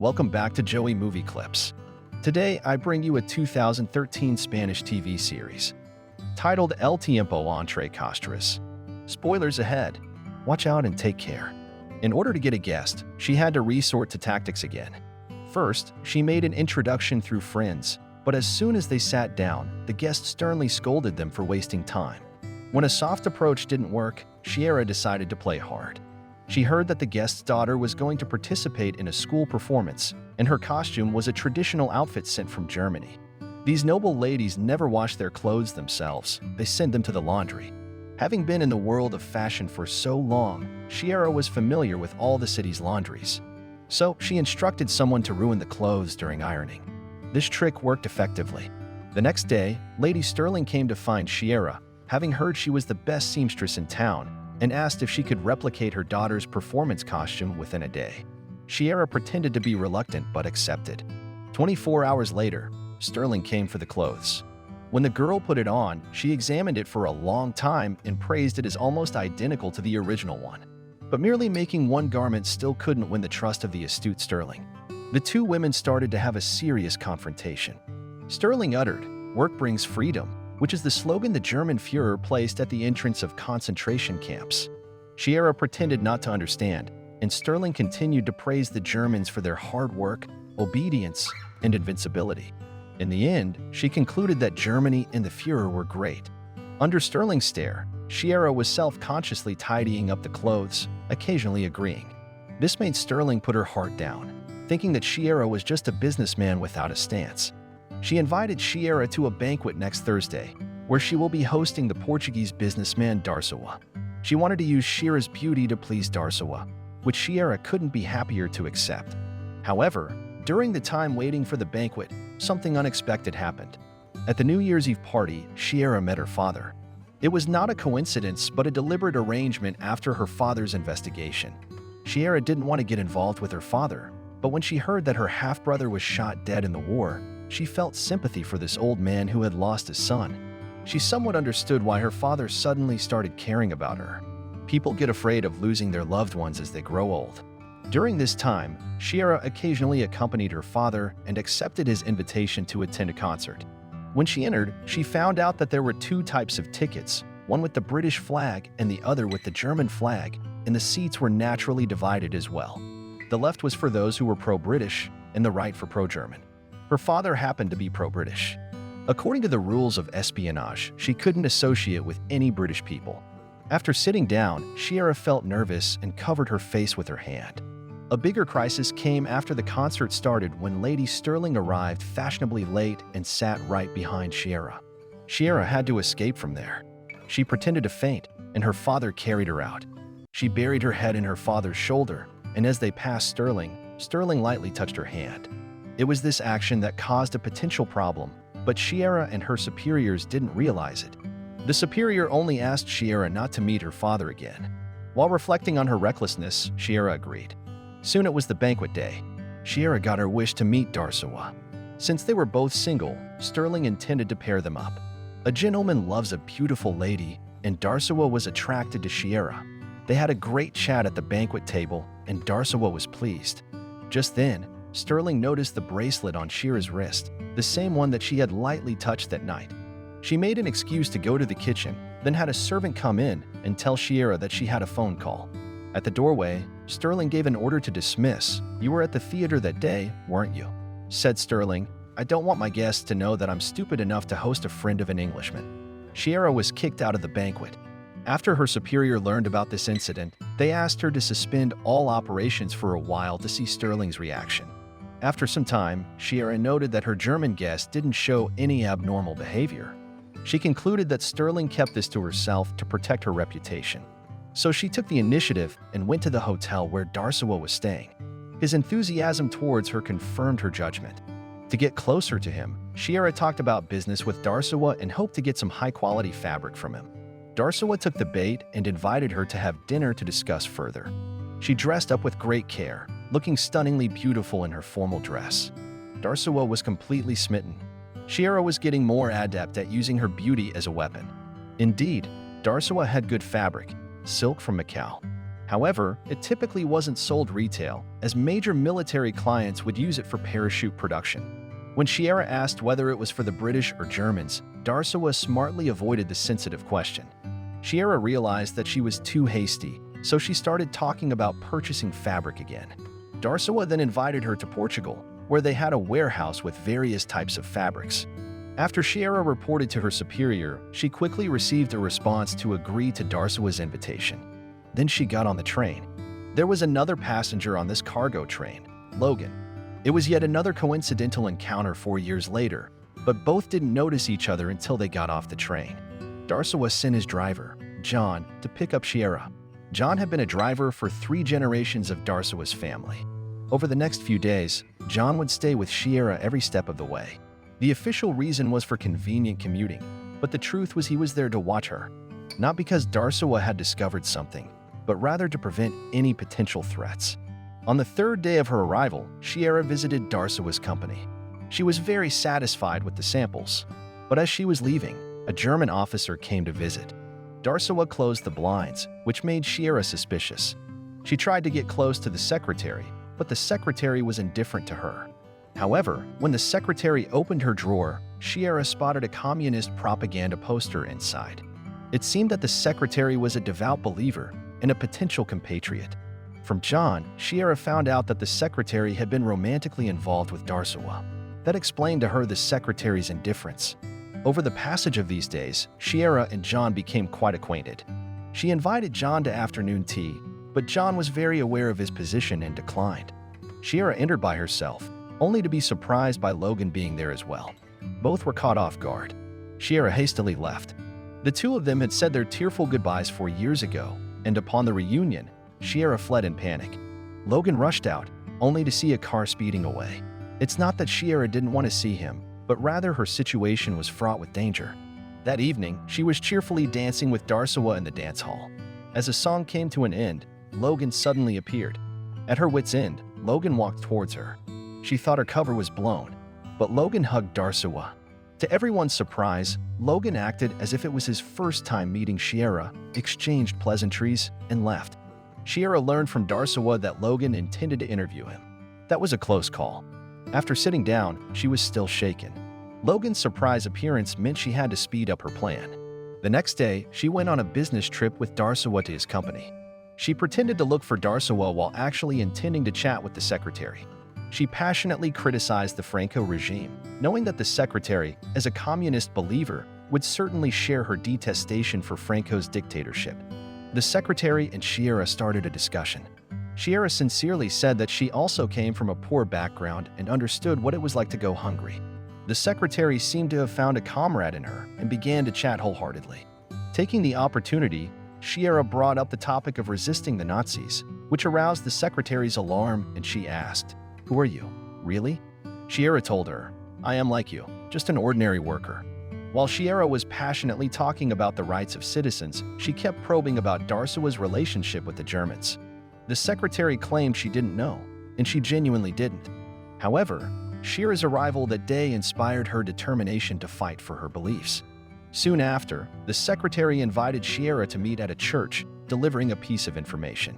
Welcome back to Joey Movie Clips. Today, I bring you a 2013 Spanish TV series titled El Tiempo, Entre Costuras. Spoilers ahead. Watch out and take care. In order to get a guest, she had to resort to tactics again. First, she made an introduction through friends, but as soon as they sat down, the guest sternly scolded them for wasting time. When a soft approach didn't work, Sira decided to play hard. She heard that the guest's daughter was going to participate in a school performance, and her costume was a traditional outfit sent from Germany. These noble ladies never wash their clothes themselves, they send them to the laundry. Having been in the world of fashion for so long, Sira was familiar with all the city's laundries. So she instructed someone to ruin the clothes during ironing. This trick worked effectively. The next day, Lady Sterling came to find Sira, having heard she was the best seamstress in town, and asked if she could replicate her daughter's performance costume within a day. Sira pretended to be reluctant but accepted. 24 hours later, Sterling came for the clothes. When the girl put it on, she examined it for a long time and praised it as almost identical to the original one. But merely making one garment still couldn't win the trust of the astute Sterling. The two women started to have a serious confrontation. Sterling uttered, "Work brings freedom," which is the slogan the German Führer placed at the entrance of concentration camps. Sira pretended not to understand, and Sterling continued to praise the Germans for their hard work, obedience, and invincibility. In the end, she concluded that Germany and the Führer were great. Under Sterling's stare, Sira was self-consciously tidying up the clothes, occasionally agreeing. This made Sterling put her heart down, thinking that Sira was just a businessman without a stance. She invited Sira to a banquet next Thursday, where she will be hosting the Portuguese businessman Darsawa. She wanted to use Sira's beauty to please Darsawa, which Sira couldn't be happier to accept. However, during the time waiting for the banquet, something unexpected happened. At the New Year's Eve party, Sira met her father. It was not a coincidence, but a deliberate arrangement after her father's investigation. Sira didn't want to get involved with her father, but when she heard that her half-brother was shot dead in the war, she felt sympathy for this old man who had lost his son. She somewhat understood why her father suddenly started caring about her. People get afraid of losing their loved ones as they grow old. During this time, Sira occasionally accompanied her father and accepted his invitation to attend a concert. When she entered, she found out that there were two types of tickets, one with the British flag and the other with the German flag, and the seats were naturally divided as well. The left was for those who were pro-British, and the right for pro-German. Her father happened to be pro-British. According to the rules of espionage, she couldn't associate with any British people. After sitting down, Sira felt nervous and covered her face with her hand. A bigger crisis came after the concert started when Lady Sterling arrived fashionably late and sat right behind Sira. Sira had to escape from there. She pretended to faint, and her father carried her out. She buried her head in her father's shoulder, and as they passed Sterling, Sterling lightly touched her hand. It was this action that caused a potential problem, but Sira and her superiors didn't realize it. The superior only asked Sira not to meet her father again. While reflecting on her recklessness, Sira agreed. Soon it was the banquet day. Sira got her wish to meet Darsawa. Since they were both single, Sterling intended to pair them up. A gentleman loves a beautiful lady, and Darsawa was attracted to Sira. They had a great chat at the banquet table, and Darsawa was pleased. Just then, Sterling noticed the bracelet on Sira's wrist, the same one that she had lightly touched that night. She made an excuse to go to the kitchen, then had a servant come in and tell Sira that she had a phone call. At the doorway, Sterling gave an order to dismiss. "You were at the theater that day, weren't you?" said Sterling. "I don't want my guests to know that I'm stupid enough to host a friend of an Englishman." Sira was kicked out of the banquet. After her superior learned about this incident, they asked her to suspend all operations for a while to see Sterling's reaction. After some time, Sira noted that her German guest didn't show any abnormal behavior. She concluded that Sterling kept this to herself to protect her reputation. So she took the initiative and went to the hotel where Darsawa was staying. His enthusiasm towards her confirmed her judgment. To get closer to him, Sira talked about business with Darsawa and hoped to get some high-quality fabric from him. Darsawa took the bait and invited her to have dinner to discuss further. She dressed up with great care, looking stunningly beautiful in her formal dress. Darsawa was completely smitten. Sira was getting more adept at using her beauty as a weapon. Indeed, Darsawa had good fabric, silk from Macau. However, it typically wasn't sold retail, as major military clients would use it for parachute production. When Sira asked whether it was for the British or Germans, Darsowa smartly avoided the sensitive question. Sira realized that she was too hasty, so she started talking about purchasing fabric again. Darsowa then invited her to Portugal, where they had a warehouse with various types of fabrics. After Sira reported to her superior, she quickly received a response to agree to Darsowa's invitation. Then she got on the train. There was another passenger on this cargo train, Logan. It was yet another coincidental encounter 4 years later, but both didn't notice each other until they got off the train. Darsowa sent his driver, John, to pick up Sira. John had been a driver for 3 generations of Darsowa's family. Over the next few days, John would stay with Sira every step of the way. The official reason was for convenient commuting, but the truth was he was there to watch her. Not because Darsowa had discovered something, but rather to prevent any potential threats. On the 3rd day of her arrival, Sira visited Darsowa's company. She was very satisfied with the samples, but as she was leaving, a German officer came to visit. Darsowa closed the blinds, which made Sira suspicious. She tried to get close to the secretary, but the secretary was indifferent to her. However, when the secretary opened her drawer, Sira spotted a communist propaganda poster inside. It seemed that the secretary was a devout believer and a potential compatriot. From John, Sira found out that the secretary had been romantically involved with Darsowa. That explained to her the secretary's indifference. Over the passage of these days, Sira and John became quite acquainted. She invited John to afternoon tea, but John was very aware of his position and declined. Sira entered by herself, only to be surprised by Logan being there as well. Both were caught off guard. Sira hastily left. The two of them had said their tearful goodbyes 4 years ago, and upon the reunion, Sira fled in panic. Logan rushed out, only to see a car speeding away. It's not that Sira didn't want to see him, but rather her situation was fraught with danger. That evening, she was cheerfully dancing with Darsowa in the dance hall. As the song came to an end, Logan suddenly appeared. At her wit's end, Logan walked towards her. She thought her cover was blown, but Logan hugged Darsowa. To everyone's surprise, Logan acted as if it was his first time meeting Sira, exchanged pleasantries, and left. Sira learned from Darsowa that Logan intended to interview him. That was a close call. After sitting down, she was still shaken. Logan's surprise appearance meant she had to speed up her plan. The next day, she went on a business trip with Darsowa to his company. She pretended to look for Darsowa while actually intending to chat with the secretary. She passionately criticized the Franco regime, knowing that the secretary, as a communist believer, would certainly share her detestation for Franco's dictatorship. The secretary and Sira started a discussion. Sira sincerely said that she also came from a poor background and understood what it was like to go hungry. The secretary seemed to have found a comrade in her and began to chat wholeheartedly. Taking the opportunity, Sira brought up the topic of resisting the Nazis, which aroused the secretary's alarm, and she asked, "Who are you? Really?" Sira told her, "I am like you, just an ordinary worker." While Sira was passionately talking about the rights of citizens, she kept probing about Darsowa's relationship with the Germans. The secretary claimed she didn't know, and she genuinely didn't. However, Sira's arrival that day inspired her determination to fight for her beliefs. Soon after, the secretary invited Sira to meet at a church, delivering a piece of information.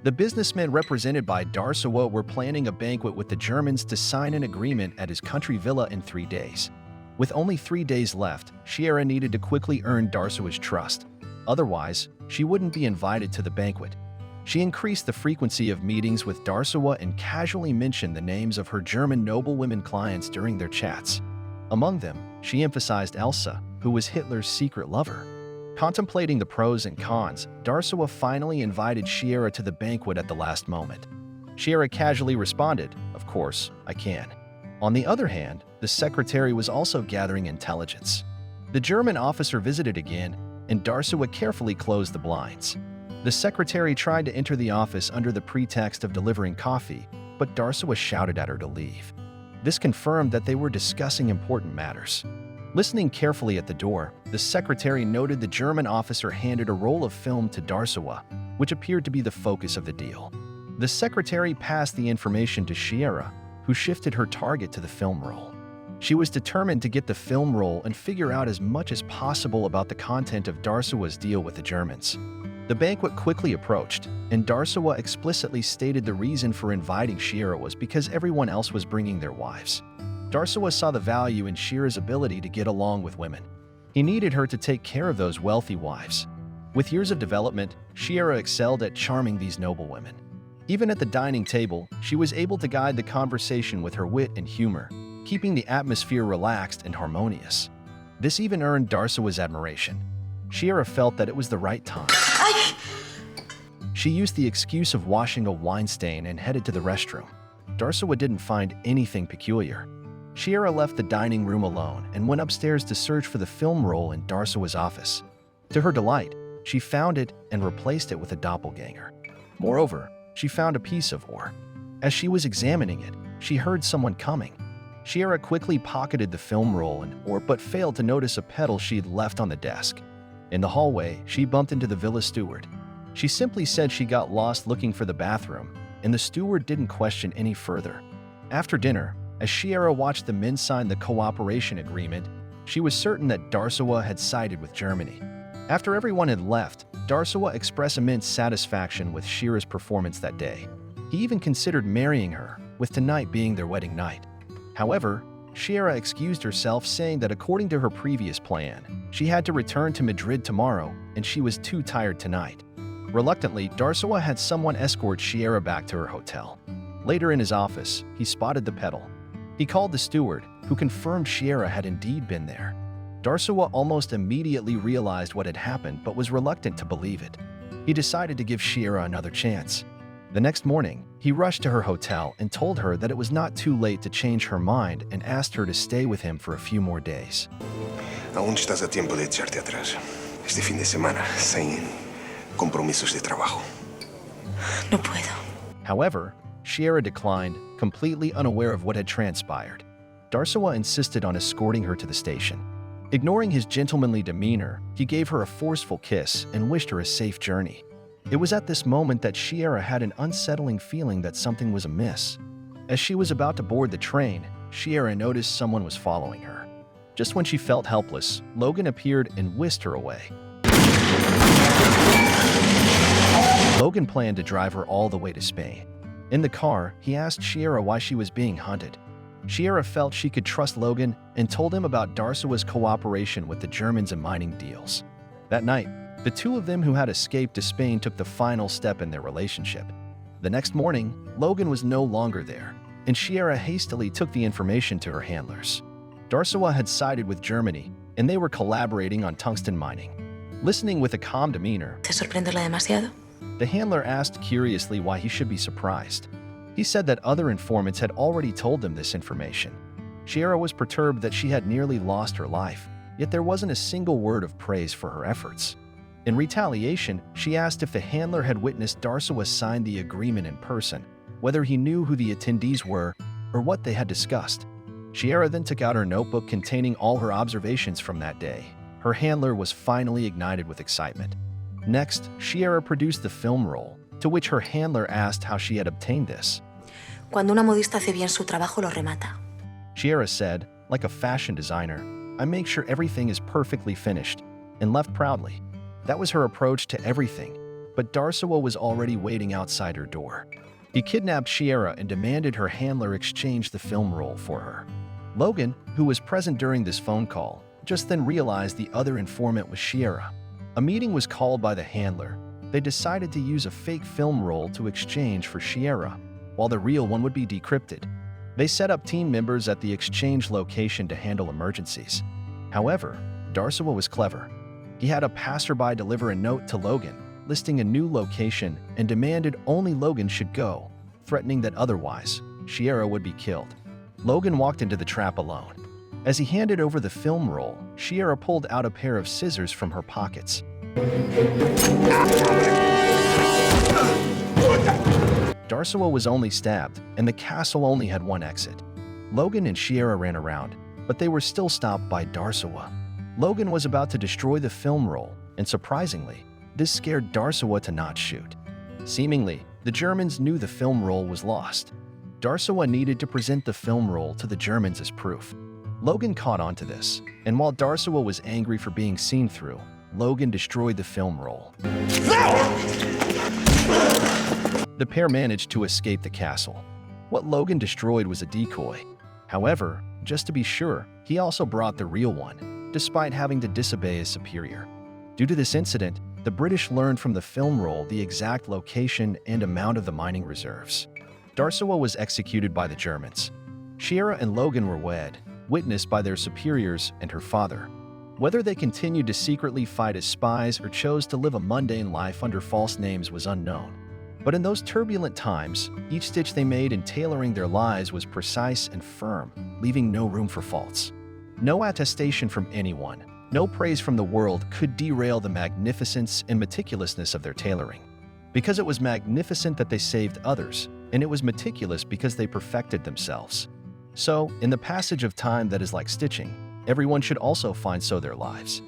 The businessmen represented by Darsowa were planning a banquet with the Germans to sign an agreement at his country villa in 3 days. With only 3 days left, Sira needed to quickly earn Darsowa's trust. Otherwise, she wouldn't be invited to the banquet. She increased the frequency of meetings with Darsowa and casually mentioned the names of her German noblewomen clients during their chats. Among them, she emphasized Elsa, who was Hitler's secret lover. Contemplating the pros and cons, Darsowa finally invited Sira to the banquet at the last moment. Sira casually responded, "Of course, I can." On the other hand, the secretary was also gathering intelligence. The German officer visited again, and Darsowa carefully closed the blinds. The secretary tried to enter the office under the pretext of delivering coffee, but Darsowa shouted at her to leave. This confirmed that they were discussing important matters. Listening carefully at the door, the secretary noted the German officer handed a roll of film to Darsowa, which appeared to be the focus of the deal. The secretary passed the information to Sira, who shifted her target to the film roll. She was determined to get the film roll and figure out as much as possible about the content of Darsowa's deal with the Germans. The The banquet quickly approached, and Darsawa explicitly stated the reason for inviting Sira was because everyone else was bringing their wives. Darsawa saw the value in Shira's ability to get along with women. He needed her to take care of those wealthy wives. With years of development, Sira excelled at charming these noble women. Even at the dining table, she was able to guide the conversation with her wit and humor, keeping the atmosphere relaxed and harmonious. This even earned Darsawa's admiration. Sira felt that it was the right time. She used the excuse of washing a wine stain and headed to the restroom. Darsawa didn't find anything peculiar. Sira left the dining room alone and went upstairs to search for the film roll in Darsawa's office. To her delight, she found it and replaced it with a doppelganger. Moreover, she found a piece of ore. As she was examining it, she heard someone coming. Sira quickly pocketed the film roll and ore but failed to notice a pedal she'd left on the desk. In the hallway, she bumped into the villa steward. She simply said she got lost looking for the bathroom, and the steward didn't question any further. After dinner, as Sira watched the men sign the cooperation agreement, she was certain that Darsawa had sided with Germany. After everyone had left, Darsawa expressed immense satisfaction with Shira's performance that day. He even considered marrying her, with tonight being their wedding night. However, Sira excused herself, saying that according to her previous plan, she had to return to Madrid tomorrow and she was too tired tonight. Reluctantly, Darsawa had someone escort Sira back to her hotel. Later in his office, he spotted the pedal. He called the steward, who confirmed Sira had indeed been there. Darsawa almost immediately realized what had happened but was reluctant to believe it. He decided to give Sira another chance. The next morning, he rushed to her hotel and told her that it was not too late to change her mind and asked her to stay with him for a few more days. Aún estás a tiempo de echarte atrás. Este fin de semana, sin compromisos de trabajo. No puedo. However, Sira declined, completely unaware of what had transpired. Darsawa insisted on escorting her to the station. Ignoring his gentlemanly demeanor, he gave her a forceful kiss and wished her a safe journey. It was at this moment that Sira had an unsettling feeling that something was amiss. As she was about to board the train, Sira noticed someone was following her. Just when she felt helpless, Logan appeared and whisked her away. Logan planned to drive her all the way to Spain. In the car, he asked Sira why she was being hunted. Sira felt she could trust Logan and told him about Darsawa's cooperation with the Germans in mining deals. That night, the two of them who had escaped to Spain took the final step in their relationship. The next morning, Logan was no longer there, and Sira hastily took the information to her handlers. Darsawa had sided with Germany, and they were collaborating on tungsten mining. Listening with a calm demeanor, ¿Te sorprenderla demasiado? the handler asked curiously why he should be surprised. He said that other informants had already told them this information. Sira was perturbed that she had nearly lost her life, yet there wasn't a single word of praise for her efforts. In retaliation, she asked if the handler had witnessed Darsawa sign the agreement in person, whether he knew who the attendees were, or what they had discussed. Sira then took out her notebook containing all her observations from that day. Her handler was finally ignited with excitement. Next, Sira produced the film roll, to which her handler asked how she had obtained this. Cuando una modista hace bien su trabajo, lo remata. Sira said, like a fashion designer, "I make sure everything is perfectly finished," and left proudly. That was her approach to everything, but Darsawa was already waiting outside her door. He kidnapped Sira and demanded her handler exchange the film roll for her. Logan, who was present during this phone call, just then realized the other informant was Sira. A meeting was called by the handler. They decided to use a fake film roll to exchange for Sira, while the real one would be decrypted. They set up team members at the exchange location to handle emergencies. However, Darsawa was clever. He had a passerby deliver a note to Logan, listing a new location and demanded only Logan should go, threatening that otherwise, Sira would be killed. Logan walked into the trap alone. As he handed over the film roll, Sira pulled out a pair of scissors from her pockets. Darsawa was only stabbed, and the castle only had one exit. Logan and Sira ran around, but they were still stopped by Darsawa. Logan was about to destroy the film roll, and surprisingly, this scared Darsawa to not shoot. Seemingly, the Germans knew the film roll was lost. Darsawa needed to present the film roll to the Germans as proof. Logan caught on to this, and while Darsawa was angry for being seen through, Logan destroyed the film roll. The pair managed to escape the castle. What Logan destroyed was a decoy. However, just to be sure, he also brought the real one, despite having to disobey his superior. Due to this incident, the British learned from the film roll the exact location and amount of the mining reserves. Darsowa was executed by the Germans. Sira and Logan were wed, witnessed by their superiors and her father. Whether they continued to secretly fight as spies or chose to live a mundane life under false names was unknown. But in those turbulent times, each stitch they made in tailoring their lives was precise and firm, leaving no room for faults. No attestation from anyone, no praise from the world could derail the magnificence and meticulousness of their tailoring. Because it was magnificent that they saved others, and it was meticulous because they perfected themselves. So, in the passage of time that is like stitching, everyone should also find so their lives.